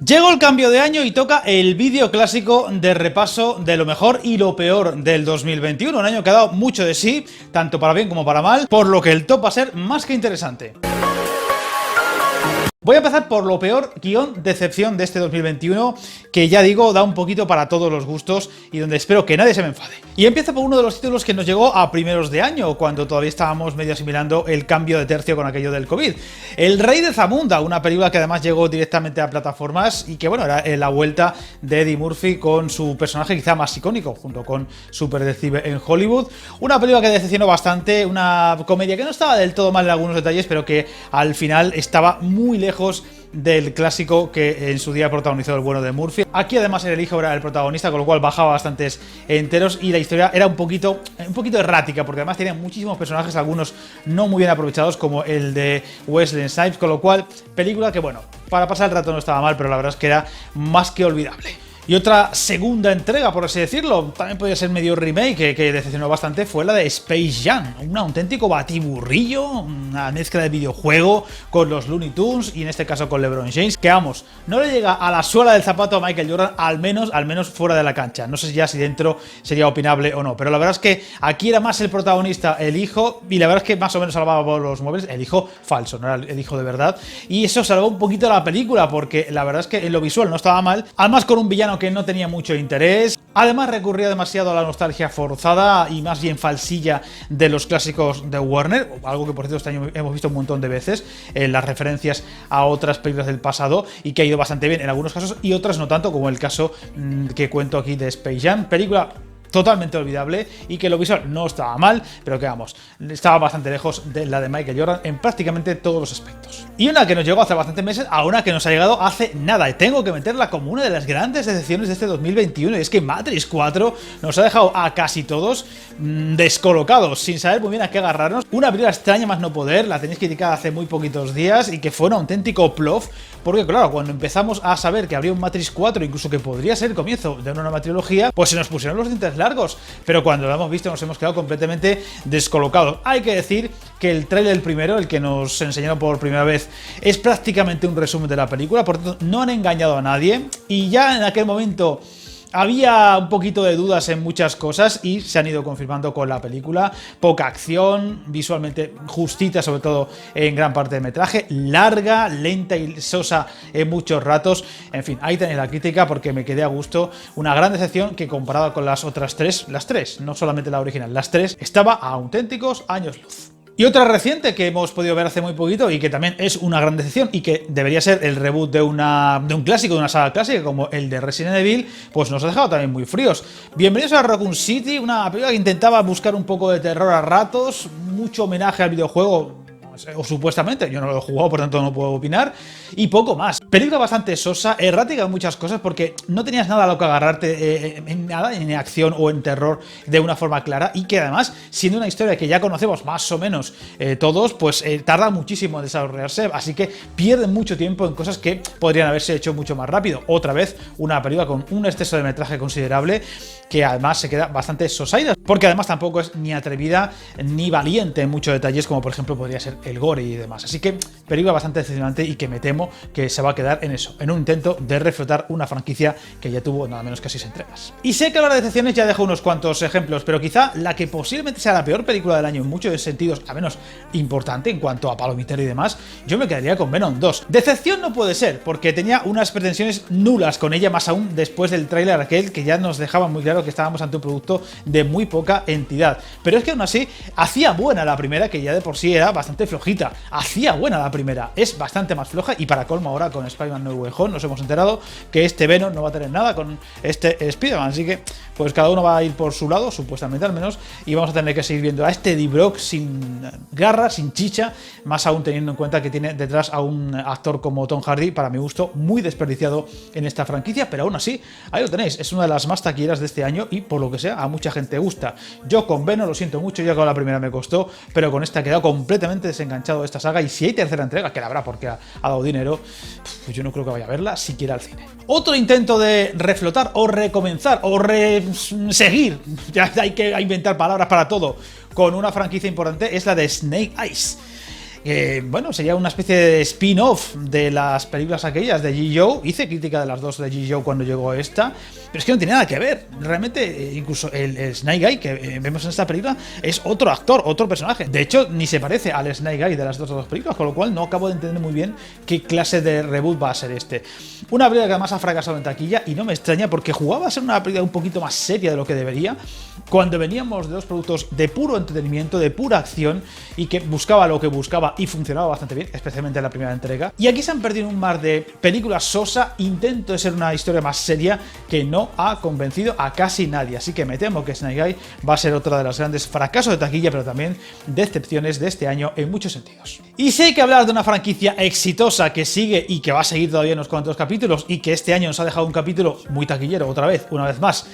Llegó el cambio de año y toca el vídeo clásico de repaso de lo mejor y lo peor del 2021, un año que ha dado mucho de sí, tanto para bien como para mal, por lo que el top va a ser más que interesante. Voy a empezar por lo peor, guión decepción de este 2021, que ya digo, da un poquito para todos los gustos y donde espero que nadie se me enfade. Y empiezo por uno de los títulos que nos llegó a primeros de año, cuando todavía estábamos medio asimilando el cambio de tercio con aquello del COVID. El Rey de Zamunda, una película que además llegó directamente a plataformas y que bueno, era la vuelta de Eddie Murphy con su personaje quizá más icónico, junto con Super Detective en Hollywood. Una película que decepcionó bastante, una comedia que no estaba del todo mal en algunos detalles, pero que al final estaba muy lejos del clásico que en su día protagonizó el bueno de Murphy. Aquí además el hijo era el protagonista, con lo cual bajaba bastantes enteros y la historia era un poquito errática, porque además tenía muchísimos personajes, algunos no muy bien aprovechados, como el de Wesley Snipes, con lo cual película que bueno, para pasar el rato no estaba mal, pero la verdad es que era más que olvidable. Y otra segunda entrega, por así decirlo, también podría ser medio remake, que decepcionó bastante, fue la de Space Jam. Un auténtico batiburrillo, una mezcla de videojuego con los Looney Tunes y en este caso con LeBron James, que vamos, no le llega a la suela del zapato a Michael Jordan, al menos fuera de la cancha. No sé ya si dentro sería opinable o no, pero la verdad es que aquí era más el protagonista, el hijo, y la verdad es que más o menos salvaba por los muebles, el hijo falso, no era el hijo de verdad, y eso salvó un poquito la película, porque la verdad es que en lo visual no estaba mal, además con un villano que no tenía mucho interés, además recurría demasiado a la nostalgia forzada y más bien falsilla de los clásicos de Warner, algo que por cierto este año hemos visto un montón de veces, las referencias a otras películas del pasado y que ha ido bastante bien en algunos casos y otras no tanto, como el caso que cuento aquí de Space Jam, película totalmente olvidable y que lo visual no estaba mal, pero que vamos, estaba bastante lejos de la de Michael Jordan en prácticamente todos los aspectos. Y una que nos llegó hace bastantes meses a una que nos ha llegado hace nada, y tengo que meterla como una de las grandes decepciones de este 2021, y es que Matrix 4 nos ha dejado a casi todos descolocados, sin saber muy bien a qué agarrarnos. Una película extraña más no poder, la tenéis criticada hace muy poquitos días y que fue un auténtico plof, porque claro, cuando empezamos a saber que habría un Matrix 4, incluso que podría ser el comienzo de una nueva trilogía, pues se nos pusieron los dientes largos, pero cuando lo hemos visto nos hemos quedado completamente descolocados. Hay que decir que el trailer, el primero, el que nos enseñaron por primera vez, es prácticamente un resumen de la película, por tanto no han engañado a nadie, y ya en aquel momento había un poquito de dudas en muchas cosas y se han ido confirmando con la película. Poca acción, visualmente justita, sobre todo en gran parte del metraje, larga, lenta y sosa en muchos ratos. En fin, ahí tenéis la crítica porque me quedé a gusto. Una gran decepción que comparada con las otras tres, no solamente la original, las tres, estaba a auténticos años luz. Y otra reciente que hemos podido ver hace muy poquito y que también es una gran decepción y que debería ser el reboot de un clásico, de una saga clásica como el de Resident Evil, pues nos ha dejado también muy fríos. Bienvenidos a Raccoon City, una película que intentaba buscar un poco de terror a ratos, mucho homenaje al videojuego, o supuestamente, yo no lo he jugado, por tanto no puedo opinar, y poco más. Película bastante sosa, errática en muchas cosas, porque no tenías nada a lo que agarrarte en nada, en acción o en terror de una forma clara, y que además, siendo una historia que ya conocemos más o menos todos, pues tarda muchísimo en desarrollarse, así que pierden mucho tiempo en cosas que podrían haberse hecho mucho más rápido. Otra vez, una película con un exceso de metraje considerable, que además se queda bastante sosaida, porque además tampoco es ni atrevida ni valiente en muchos detalles, como por ejemplo podría ser el gore y demás. Así que película bastante decepcionante y que me temo que se va a quedar en eso, en un intento de reflotar una franquicia que ya tuvo nada menos que 6 entregas. Y sé que hablar de decepciones ya dejo unos cuantos ejemplos, pero quizá la que posiblemente sea la peor película del año en muchos sentidos, a menos importante en cuanto a palomitero y demás, yo me quedaría con Venom 2. Decepción no puede ser, porque tenía unas pretensiones nulas con ella, más aún después del tráiler aquel que ya nos dejaba muy claro que estábamos ante un producto de muy poca entidad. Pero es que aún así hacía buena la primera, que ya de por sí era bastante flojita. Hacía buena la primera, es bastante más floja, y para colmo ahora con Spider-Man No Way Home nos hemos enterado que este Venom no va a tener nada con este Spider-Man, así que pues cada uno va a ir por su lado, supuestamente al menos, y vamos a tener que seguir viendo a este Eddie Brock sin garra, sin chicha, más aún teniendo en cuenta que tiene detrás a un actor como Tom Hardy, para mi gusto, muy desperdiciado en esta franquicia, pero aún así, ahí lo tenéis, es una de las más taquilleras de este año y por lo que sea, a mucha gente gusta. Yo con Venom lo siento mucho, ya que la primera me costó, pero con esta he quedado completamente desenganchado de esta saga, y si hay tercera entrega, que la habrá porque ha dado dinero, pues yo no creo que vaya a verla siquiera al cine. Otro intento de reflotar o recomenzar o seguir, ya hay que inventar palabras para todo, con una franquicia importante es la de Snake Eyes. bueno, sería una especie de spin-off de las películas aquellas de G.I. Joe. Hice crítica de las dos de G.I. Joe cuando llegó esta, pero es que no tiene nada que ver. Realmente, incluso el Snake Guy que vemos en esta película es otro actor, otro personaje. De hecho, ni se parece al Snake Guy de las dos películas, con lo cual no acabo de entender muy bien qué clase de reboot va a ser este. Una película que además ha fracasado en taquilla y no me extraña porque jugaba a ser una película un poquito más seria de lo que debería, cuando veníamos de dos productos de puro entretenimiento, de pura acción y que buscaba lo que buscaba y funcionaba bastante bien, especialmente en la primera entrega. Y aquí se han perdido un mar de películas sosa, intento de ser una historia más seria que no ha convencido a casi nadie, así que me temo que Snake Guy va a ser otra de los grandes fracasos de taquilla, pero también decepciones de este año en muchos sentidos. Y si hay que hablar de una franquicia exitosa que sigue y que va a seguir todavía unos cuantos capítulos y que este año nos ha dejado un capítulo muy taquillero otra vez, una vez más,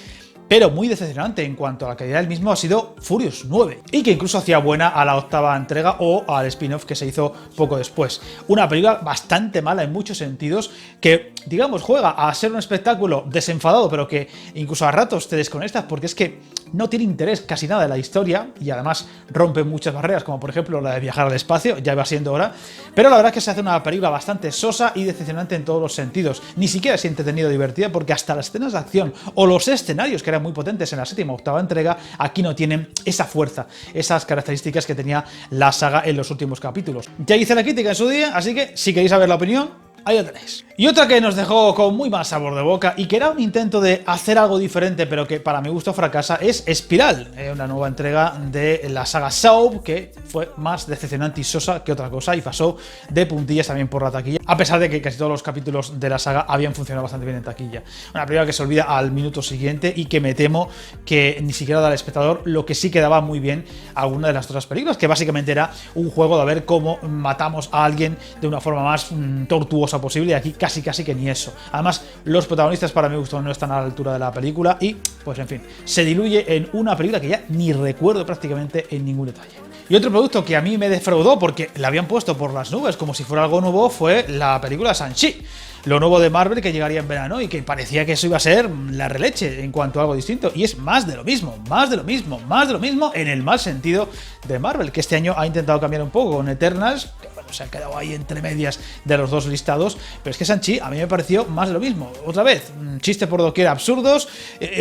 pero muy decepcionante en cuanto a la calidad del mismo, ha sido Furious 9, y que incluso hacía buena a la octava entrega o al spin-off que se hizo poco después. Una película bastante mala en muchos sentidos, que, digamos, juega a ser un espectáculo desenfadado, pero que incluso a ratos te desconectas porque es que no tiene interés casi nada de la historia y además rompe muchas barreras, como por ejemplo la de viajar al espacio, ya va siendo hora, pero la verdad es que se hace una película bastante sosa y decepcionante en todos los sentidos. Ni siquiera es entretenida o divertida porque hasta las escenas de acción o los escenarios que eran muy potentes en la séptima o octava entrega, aquí no tienen esa fuerza, esas características que tenía la saga en los últimos capítulos. Ya hice la crítica en su día, así que si queréis saber la opinión, ahí lo tenéis. Y otra que nos dejó con muy mal sabor de boca y que era un intento de hacer algo diferente, pero que para mi gusto fracasa, es Espiral, una nueva entrega de la saga Saw, que fue más decepcionante y sosa que otra cosa y pasó de puntillas también por la taquilla, a pesar de que casi todos los capítulos de la saga habían funcionado bastante bien en taquilla. Una película que se olvida al minuto siguiente y que me temo que ni siquiera da al espectador lo que sí quedaba muy bien a alguna de las otras películas, que básicamente era un juego de ver cómo matamos a alguien de una forma más tortuosa posible, y aquí casi que ni eso. Además, los protagonistas para mi gusto no están a la altura de la película y, pues en fin, se diluye en una película que ya ni recuerdo prácticamente en ningún detalle. Y otro producto que a mí me defraudó porque la habían puesto por las nubes como si fuera algo nuevo fue la película Shang-Chi, lo nuevo de Marvel que llegaría en verano y que parecía que eso iba a ser la releche en cuanto a algo distinto, y es más de lo mismo, más de lo mismo, más de lo mismo en el mal sentido de Marvel, que este año ha intentado cambiar un poco con Eternals, que bueno, se ha quedado ahí entre medias de los dos listados, pero es que Shang-Chi a mí me pareció más de lo mismo, otra vez, chiste por doquier absurdos,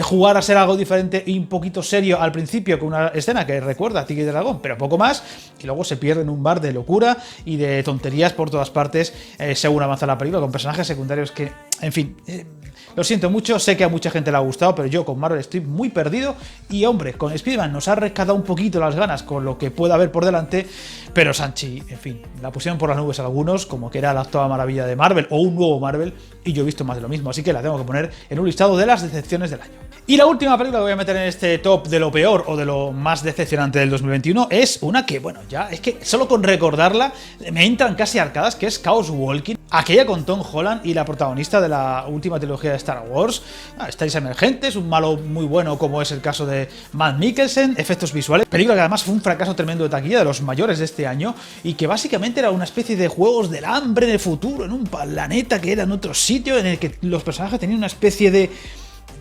jugar a ser algo diferente y un poquito serio al principio con una escena que recuerda a Tigre y Dragón, pero poco más, y luego se pierde en un bar de locura y de tonterías por todas partes según avanza la película, con personajes secundarios que, en fin, lo siento mucho, sé que a mucha gente le ha gustado, pero yo con Marvel estoy muy perdido y hombre, con Spider-Man nos ha rescatado un poquito las ganas con lo que pueda haber por delante, pero Shang-Chi, en fin, la pusieron por las nubes algunos, como que era la octava maravilla de Marvel o un nuevo Marvel, y yo he visto más de lo mismo, así que la tengo que poner en un listado de las decepciones del año. Y la última película que voy a meter en este top de lo peor o de lo más decepcionante del 2021 es una que, bueno, ya es que solo con recordarla me entran casi arcadas, que es Chaos Walking, aquella con Tom Holland y la protagonista de la última trilogía de Star Wars. Estáis emergentes, un malo muy bueno como es el caso de Matt Mikkelsen, efectos visuales, película que además fue un fracaso tremendo de taquilla, de los mayores de este año, y que básicamente era una especie de juegos del hambre en el futuro, en un planeta que era en otro sitio, en el que los personajes tenían una especie de...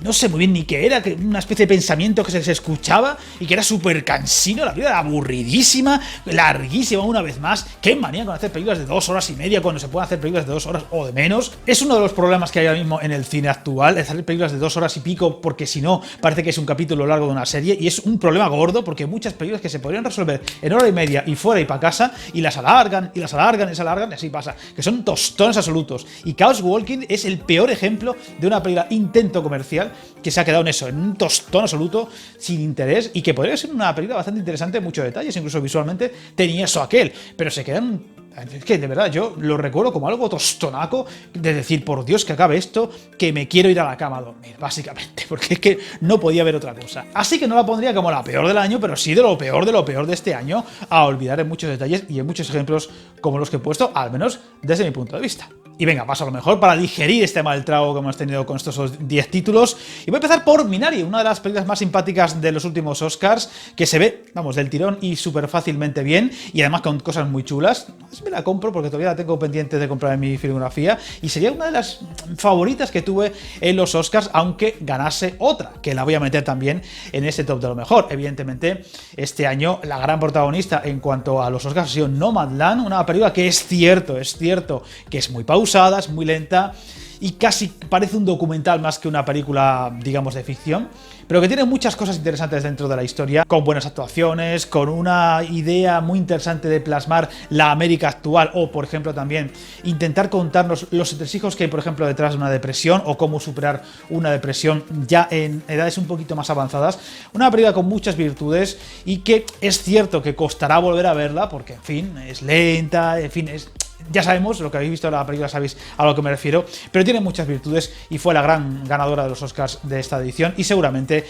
no sé muy bien ni qué era, que una especie de pensamiento que se escuchaba y que era súper cansino, la película era aburridísima, larguísima una vez más. Qué manía con hacer películas de 2 horas y media cuando se pueden hacer películas de 2 horas o de menos. Es uno de los problemas que hay ahora mismo en el cine actual, hacer películas de 2 horas y pico, porque si no parece que es un capítulo largo de una serie, y es un problema gordo porque muchas películas que se podrían resolver en hora y media y fuera y para casa, y las alargan, y las alargan, y se alargan, y así pasa, que son tostones absolutos. Y Chaos Walking es el peor ejemplo de una película intento comercial que se ha quedado en eso, en un tostón absoluto, sin interés, y que podría ser una película bastante interesante en muchos detalles, incluso visualmente tenía eso aquel, pero se quedan... Es que de verdad yo lo recuerdo como algo tostonaco de decir, por Dios que acabe esto, que me quiero ir a la cama a dormir, básicamente, porque es que no podía haber otra cosa. Así que no la pondría como la peor del año, pero sí de lo peor de este año, a olvidar en muchos detalles y en muchos ejemplos como los que he puesto, al menos desde mi punto de vista. Y venga, paso a lo mejor para digerir este mal trago que hemos tenido con estos 10 títulos. Y voy a empezar por Minari, una de las películas más simpáticas de los últimos Oscars, que se ve, vamos, del tirón y súper fácilmente bien, y además con cosas muy chulas. Me la compro porque todavía la tengo pendiente de comprar en mi filmografía, y sería una de las favoritas que tuve en los Oscars, aunque ganase otra, que la voy a meter también en este top de lo mejor. Evidentemente, este año la gran protagonista en cuanto a los Oscars ha sido Nomadland, una película que es cierto que es muy pausada, es muy lenta y casi parece un documental más que una película, digamos, de ficción, pero que tiene muchas cosas interesantes dentro de la historia, con buenas actuaciones, con una idea muy interesante de plasmar la América actual, o por ejemplo también intentar contarnos los entresijos que hay, por ejemplo, detrás de una depresión, o cómo superar una depresión ya en edades un poquito más avanzadas. Una película con muchas virtudes y que es cierto que costará volver a verla porque, en fin, es lenta, en fin, ya sabemos, lo que habéis visto en la película sabéis a lo que me refiero, pero tiene muchas virtudes y fue la gran ganadora de los Oscars de esta edición, y seguramente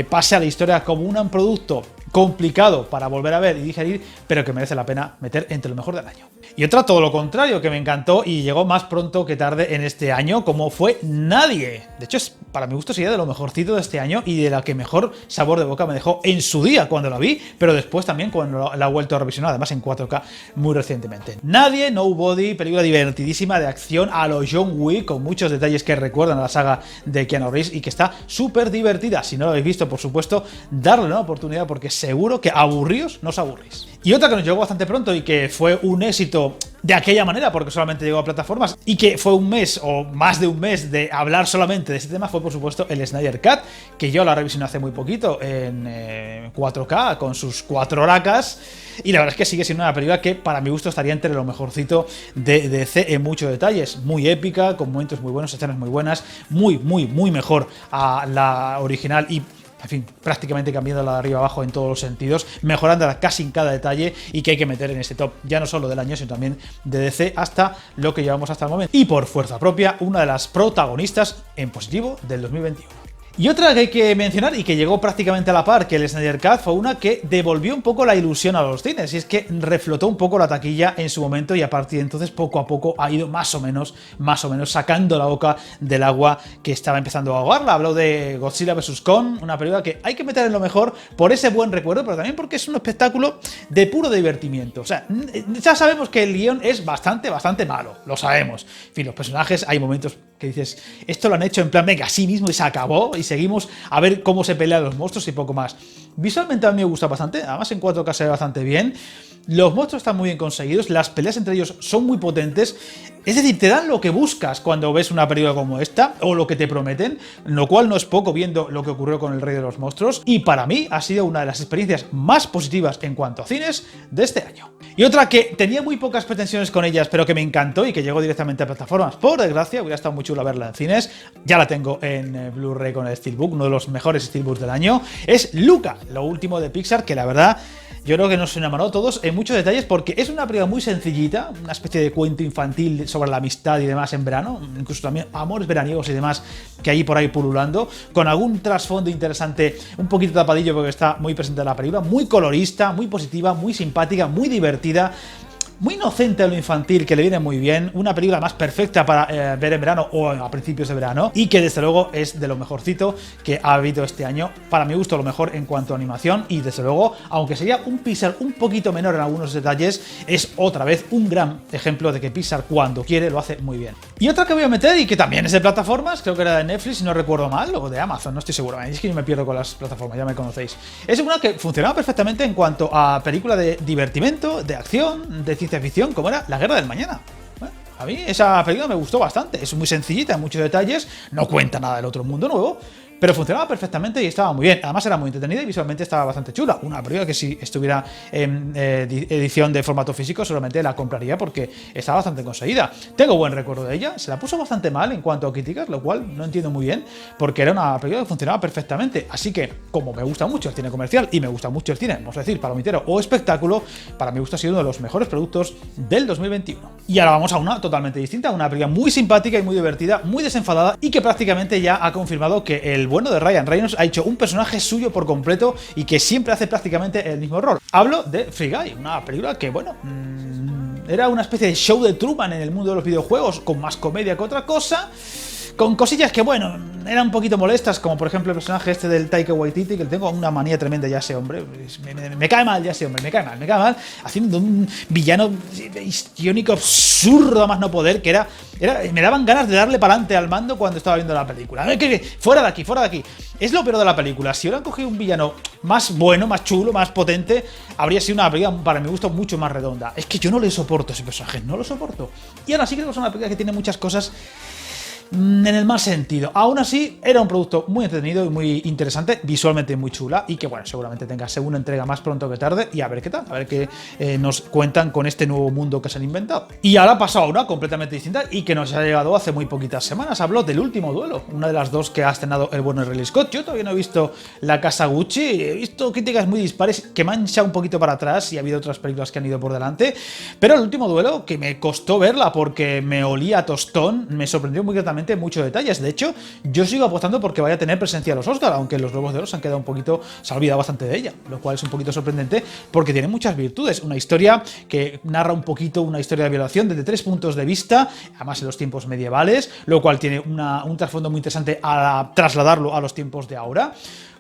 pase a la historia como un producto complicado para volver a ver y digerir, pero que merece la pena meter entre lo mejor del año. Y otra, todo lo contrario, que me encantó y llegó más pronto que tarde en este año, como fue Nadie. De hecho, para mi gusto sería de lo mejorcito de este año y de la que mejor sabor de boca me dejó en su día cuando la vi, pero después también cuando la he vuelto a revisionar, además en 4K muy recientemente. Nadie, Nobody, película divertidísima de acción a lo John Wick, con muchos detalles que recuerdan a la saga de Keanu Reeves y que está súper divertida. Si no lo habéis visto, por supuesto, darle una oportunidad porque seguro que aburríos no os aburrís. Y otra que nos llegó bastante pronto y que fue un éxito de aquella manera, porque solamente llegó a plataformas, y que fue un mes o más de un mes de hablar solamente de este tema, fue por supuesto el Snyder Cut, que yo la revisioné hace muy poquito en 4K con sus 4 horacas, y la verdad es que sigue siendo una película que para mi gusto estaría entre lo mejorcito de DC en muchos detalles. Muy épica, con momentos muy buenos, escenas muy buenas, muy mejor a la original y, en fin, prácticamente cambiándola de arriba abajo en todos los sentidos, mejorándola casi en cada detalle, y que hay que meter en este top, ya no solo del año, sino también de DC hasta lo que llevamos hasta el momento. Y por fuerza propia, una de las protagonistas en positivo del 2021. Y otra que hay que mencionar y que llegó prácticamente a la par que el Snyder Cut fue una que devolvió un poco la ilusión a los cines, y es que reflotó un poco la taquilla en su momento, y a partir de entonces poco a poco ha ido más o menos sacando la boca del agua que estaba empezando a ahogarla. Hablo de Godzilla vs. Kong, una película que hay que meter en lo mejor por ese buen recuerdo, pero también porque es un espectáculo de puro divertimiento. O sea, ya sabemos que el guión es bastante malo, lo sabemos. En fin, los personajes, hay momentos que dices, esto lo han hecho en plan, venga, así mismo y se acabó, y seguimos a ver cómo se pelean los monstruos y poco más. Visualmente a mí me gusta bastante, además en 4K se ve bastante bien. Los monstruos están muy bien conseguidos, las peleas entre ellos son muy potentes, es decir, te dan lo que buscas cuando ves una película como esta, o lo que te prometen, lo cual no es poco viendo lo que ocurrió con El Rey de los Monstruos, y para mí ha sido una de las experiencias más positivas en cuanto a cines de este año. Y otra que tenía muy pocas pretensiones con ellas, pero que me encantó y que llegó directamente a plataformas, por desgracia, hubiera estado muy chulo verla en cines, ya la tengo en Blu-ray con el Steelbook, uno de los mejores Steelbooks del año, es Luca, lo último de Pixar, que la verdad yo creo que nos enamoró todos en muchos detalles, porque es una película muy sencillita, una especie de cuento infantil sobre la amistad y demás en verano, incluso también amores veraniegos y demás que hay por ahí pululando, con algún trasfondo interesante, un poquito tapadillo porque está muy presente en la película, muy colorista, muy positiva, muy simpática, muy divertida, muy inocente a lo infantil, que le viene muy bien, una película más perfecta para ver en verano o a principios de verano, y que desde luego es de lo mejorcito que ha habido este año, para mi gusto lo mejor en cuanto a animación, y desde luego, aunque sería un Pixar un poquito menor en algunos detalles, es otra vez un gran ejemplo de que Pixar cuando quiere lo hace muy bien. Y otra que voy a meter y que también es de plataformas, creo que era de Netflix si no recuerdo mal, o de Amazon, no estoy seguro, es que yo me pierdo con las plataformas, ya me conocéis. Es una que funcionaba perfectamente en cuanto a película de divertimento, de acción, de ciencia ficción, como era La Guerra del Mañana. A mí esa película me gustó bastante, es muy sencillita en muchos detalles, no cuenta nada del otro mundo nuevo, pero funcionaba perfectamente y estaba muy bien. Además era muy entretenida y visualmente estaba bastante chula. Una película que si estuviera en edición de formato físico solamente la compraría porque estaba bastante conseguida. Tengo buen recuerdo de ella. Se la puso bastante mal en cuanto a críticas, lo cual no entiendo muy bien, porque era una película que funcionaba perfectamente. Así que, como me gusta mucho el cine comercial y me gusta mucho el cine, vamos a decir, palomitero o espectáculo, para mi gusto ha sido uno de los mejores productos del 2021. Y ahora vamos a una totalmente distinta, una película muy simpática y muy divertida, muy desenfadada, y que prácticamente ya ha confirmado que el bueno de Ryan Reynolds ha hecho un personaje suyo por completo y que siempre hace prácticamente el mismo rol. Hablo de Free Guy, una película que, bueno, Era una especie de show de Truman en el mundo de los videojuegos, con más comedia que otra cosa, con cosillas que, bueno, eran un poquito molestas, como por ejemplo el personaje este del Taika Waititi, que le tengo una manía tremenda ya ese hombre. Me cae mal ya ese hombre, me cae mal, haciendo un villano histriónico absurdo a más no poder, que era me daban ganas de darle para adelante al mando cuando estaba viendo la película. Fuera de aquí. Es lo peor de la película. Si hubieran cogido un villano más bueno, más chulo, más potente, habría sido una película, para mi gusto, mucho más redonda. Es que yo no le soporto a ese personaje, no lo soporto. Y ahora sí creo que es una película que tiene muchas cosas en el mal sentido. Aún así, era un producto muy entretenido y muy interesante, visualmente muy chula, y que, bueno, seguramente tenga segunda entrega más pronto que tarde, y a ver qué tal, a ver qué nos cuentan con este nuevo mundo que se han inventado. Y ahora paso a una completamente distinta y que nos ha llegado hace muy poquitas semanas. Hablo del Último Duelo, una de las dos que ha estrenado el bueno Ridley Scott. Yo todavía no he visto La Casa Gucci, he visto críticas muy dispares que me han echado un poquito para atrás, y ha habido otras películas que han ido por delante, pero El Último Duelo, que me costó verla porque me olía a tostón, me sorprendió muy gratamente muchos detalles. De hecho, yo sigo apostando porque vaya a tener presencia a los Oscar, aunque los Globos de Oro se han quedado un poquito, se ha olvidado bastante de ella, lo cual es un poquito sorprendente porque tiene muchas virtudes. Una historia que narra un poquito una historia de violación desde 3 puntos de vista, además en los tiempos medievales, lo cual tiene un trasfondo muy interesante a trasladarlo a los tiempos de ahora,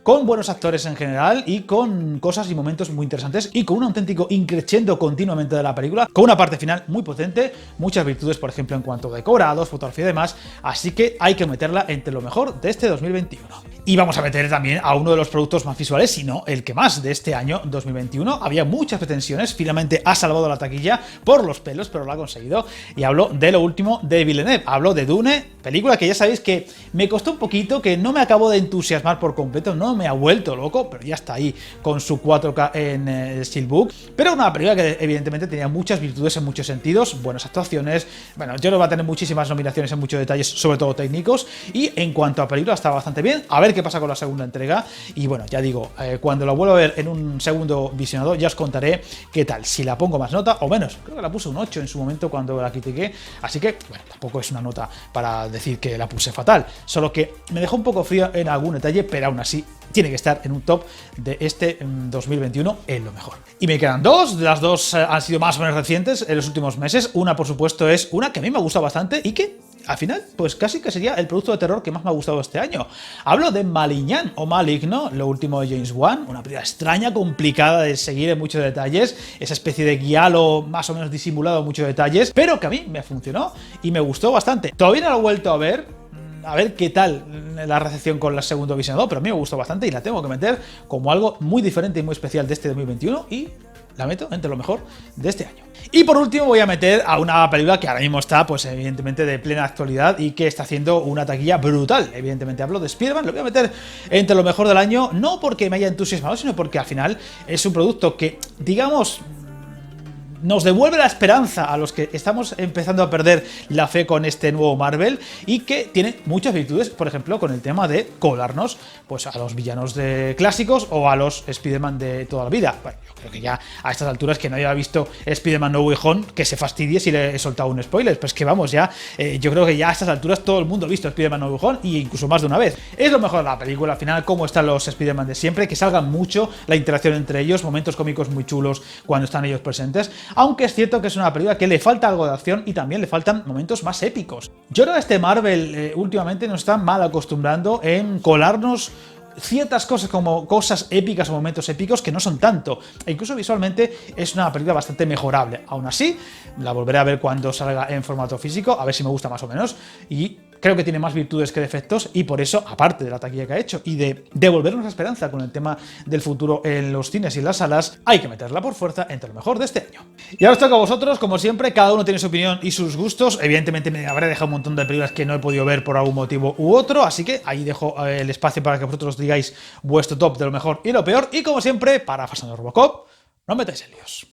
con buenos actores en general y con cosas y momentos muy interesantes y con un auténtico increciendo continuamente de la película, con una parte final muy potente, muchas virtudes, por ejemplo, en cuanto a decorados, fotografía y demás, así que hay que meterla entre lo mejor de este 2021. Y vamos a meter también a uno de los productos más visuales, si no el que más de este año 2021. Había muchas pretensiones, finalmente ha salvado la taquilla por los pelos, pero lo ha conseguido, y hablo de lo último de Villeneuve, hablo de Dune, película que ya sabéis que me costó un poquito, que no me acabo de entusiasmar por completo, no me ha vuelto loco, pero ya está ahí con su 4K en Steelbook, pero una película que evidentemente tenía muchas virtudes en muchos sentidos, buenas actuaciones, bueno, yo creo que va a tener muchísimas nominaciones en muchos detalles, sobre todo técnicos, y en cuanto a película está bastante bien. A ver qué pasa con la segunda entrega, y bueno, ya digo, cuando la vuelva a ver en un segundo visionado ya os contaré qué tal, si la pongo más nota o menos. Creo que la puse un 8 en su momento cuando la critiqué, así que bueno, tampoco es una nota para decir que la puse fatal, solo que me dejó un poco frío en algún detalle, pero aún así tiene que estar en un top de este 2021 en lo mejor. Y me quedan dos, las dos han sido más o menos recientes en los últimos meses. Una, por supuesto, es una que a mí me ha gustado bastante y que al final, pues casi que sería el producto de terror que más me ha gustado este año. Hablo de Malignan o Maligno, lo último de James Wan, una película extraña, complicada de seguir en muchos detalles, esa especie de guialo más o menos disimulado en muchos detalles, pero que a mí me funcionó y me gustó bastante. Todavía no lo he vuelto a ver qué tal la recepción con la segunda visionado, pero a mí me gustó bastante y la tengo que meter como algo muy diferente y muy especial de este 2021 y la meto entre lo mejor de este año. Y por último voy a meter a una película que ahora mismo está, pues evidentemente, de plena actualidad y que está haciendo una taquilla brutal. Evidentemente hablo de Spider-Man, lo voy a meter entre lo mejor del año, no porque me haya entusiasmado, sino porque al final es un producto que, digamos, nos devuelve la esperanza a los que estamos empezando a perder la fe con este nuevo Marvel y que tiene muchas virtudes, por ejemplo, con el tema de colarnos pues a los villanos de clásicos o a los Spider-Man de toda la vida. Bueno, yo creo que ya a estas alturas que no haya visto Spider-Man No Way Home, que se fastidie si le he soltado un spoiler, pues que vamos, ya yo creo que ya a estas alturas todo el mundo ha visto Spider-Man No Way Home y incluso más de una vez. Es lo mejor de la película, al final, cómo están los Spider-Man de siempre, que salgan mucho, la interacción entre ellos, momentos cómicos muy chulos cuando están ellos presentes. Aunque es cierto que es una película que le falta algo de acción y también le faltan momentos más épicos. Yo creo que este Marvel últimamente nos está mal acostumbrando en colarnos ciertas cosas como cosas épicas o momentos épicos que no son tanto, e incluso visualmente es una película bastante mejorable. Aún así, la volveré a ver cuando salga en formato físico, a ver si me gusta más o menos, y creo que tiene más virtudes que defectos, y por eso, aparte de la taquilla que ha hecho y de devolvernos la esperanza con el tema del futuro en los cines y en las salas, hay que meterla por fuerza entre lo mejor de este año. Y ahora os toca a vosotros, como siempre, cada uno tiene su opinión y sus gustos. Evidentemente me habré dejado un montón de películas que no he podido ver por algún motivo u otro, así que ahí dejo el espacio para que vosotros digáis vuestro top de lo mejor y lo peor, y como siempre, para Pasando Robocop, no metáis en líos.